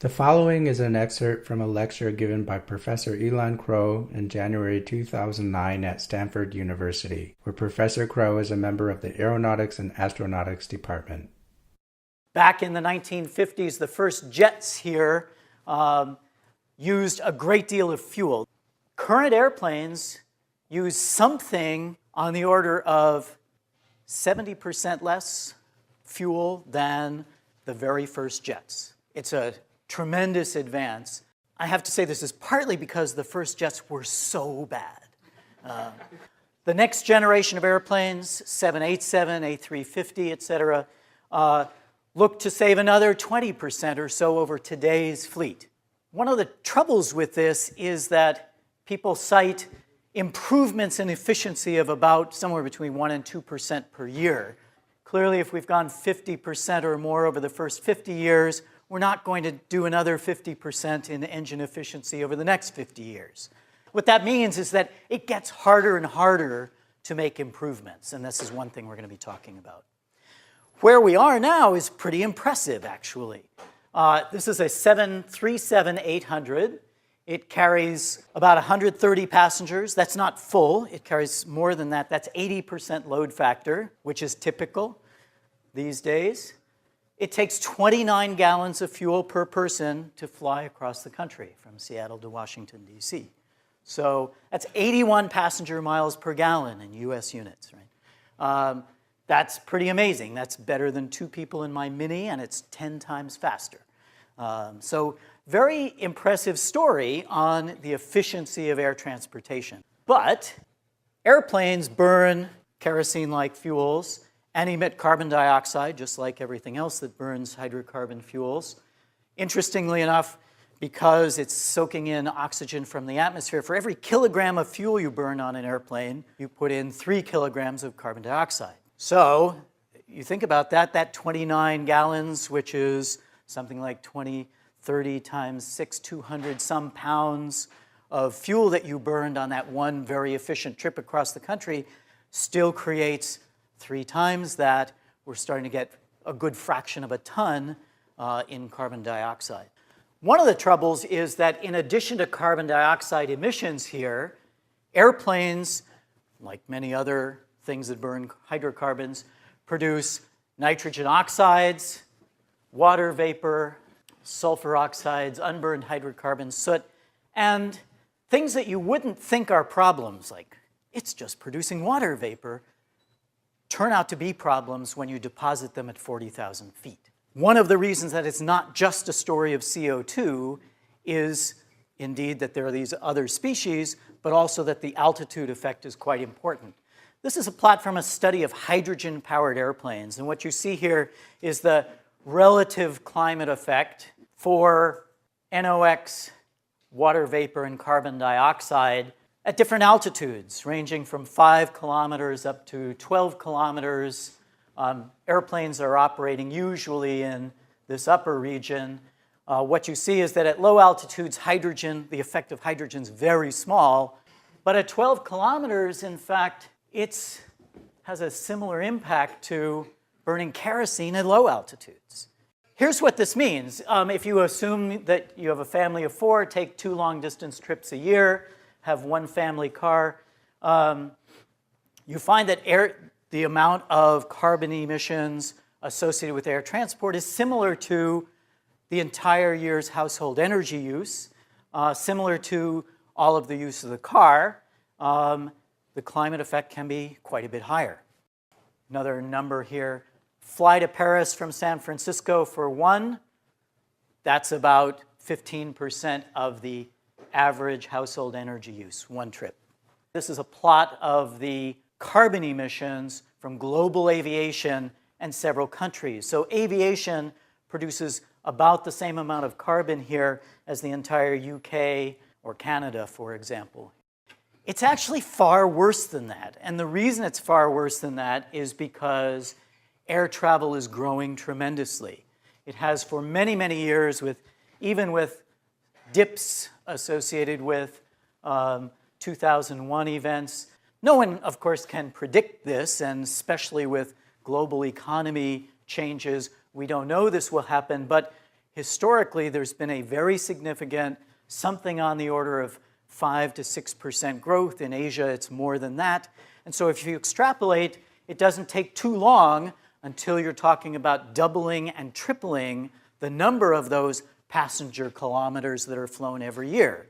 The following is an excerpt from a lecture given by Professor Elon Crow in January 2009 at Stanford University, where Professor Crow is a member of the Aeronautics and Astronautics Department. Back in the 1950s, the first jets here used a great deal of fuel. Current airplanes use something on the order of 70% less fuel than the very first jets. It's a tremendous advance. I have to say this is partly because the first jets were so bad. The next generation of airplanes, 787, A350, et cetera, look to save another 20% or so over today's fleet. One of the troubles with this is that people cite improvements in efficiency of about somewhere between 1% and 2% per year. Clearly, if we've gone 50% or more over the first 50 years, we're not going to do another 50% in engine efficiency over the next 50 years. What that means is that it gets harder and harder to make improvements, and this is one thing we're going to be talking about. Where we are now is pretty impressive, actually. This is a 737-800. It carries about 130 passengers. That's not full. It carries more than that. That's 80% load factor, which is typical these days. It takes 29 gallons of fuel per person to fly across the country from Seattle to Washington, D.C. So that's 81 passenger miles per gallon in U.S. units, right? That's pretty amazing. That's better than 2 people in my Mini, and it's 10 times faster. So very impressive story on the efficiency of air transportation. But airplanes burn kerosene-like fuels and emit carbon dioxide, just like everything else that burns hydrocarbon fuels. Interestingly enough, because it's soaking in oxygen from the atmosphere, for every kilogram of fuel you burn on an airplane, you put in 3 kilograms of carbon dioxide. So you think about that, that 29 gallons, which is something like 30 times 6, 200 some pounds of fuel that you burned on that one very efficient trip across the country, still creates 3 times that. We're starting to get a good fraction of a ton in carbon dioxide. One of the troubles is that in addition to carbon dioxide emissions here, airplanes, like many other things that burn hydrocarbons, produce nitrogen oxides, water vapor, sulfur oxides, unburned hydrocarbons, soot, and things that you wouldn't think are problems, like it's just producing water vapor, turn out to be problems when you deposit them at 40,000 feet. One of the reasons that it's not just a story of CO2 is indeed that there are these other species, but also that the altitude effect is quite important. This is a plot from a study of hydrogen-powered airplanes, and what you see here is the relative climate effect for NOx, water vapor, and carbon dioxide at different altitudes, ranging from 5 kilometers up to 12 kilometers. Airplanes are operating usually in this upper region. What you see is that at low altitudes, hydrogen, the effect of hydrogen is very small, but at 12 kilometers, in fact, it has a similar impact to burning kerosene at low altitudes. Here's what this means. If you assume that you have a family of 4, take 2 long-distance trips a year, have 1 family car, you find that the amount of carbon emissions associated with air transport is similar to the entire year's household energy use, similar to all of the use of the car. The climate effect can be quite a bit higher. Another number here, fly to Paris from San Francisco for 1, that's about 15% of the average household energy use, 1 trip. This is a plot of the carbon emissions from global aviation and several countries. So aviation produces about the same amount of carbon here as the entire UK or Canada, for example. It's actually far worse than that. And the reason it's far worse than that is because air travel is growing tremendously. It has for many, many years, even with dips associated with 2001 events. No one, of course, can predict this, and especially with global economy changes, we don't know this will happen. But historically, there's been a very significant, something on the order of 5 to 6% growth. In Asia, it's more than that. And so if you extrapolate, it doesn't take too long until you're talking about doubling and tripling the number of those passenger kilometers that are flown every year.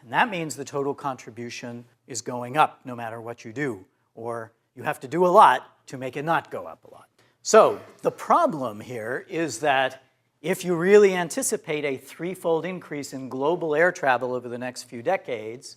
And that means the total contribution is going up no matter what you do, or you have to do a lot to make it not go up a lot. So the problem here is that if you really anticipate a threefold increase in global air travel over the next few decades,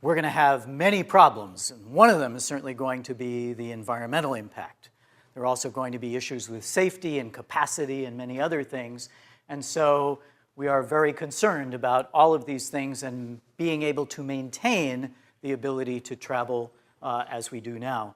we're going to have many problems. And one of them is certainly going to be the environmental impact. There are also going to be issues with safety and capacity and many other things. And so we are very concerned about all of these things and being able to maintain the ability to travel as we do now.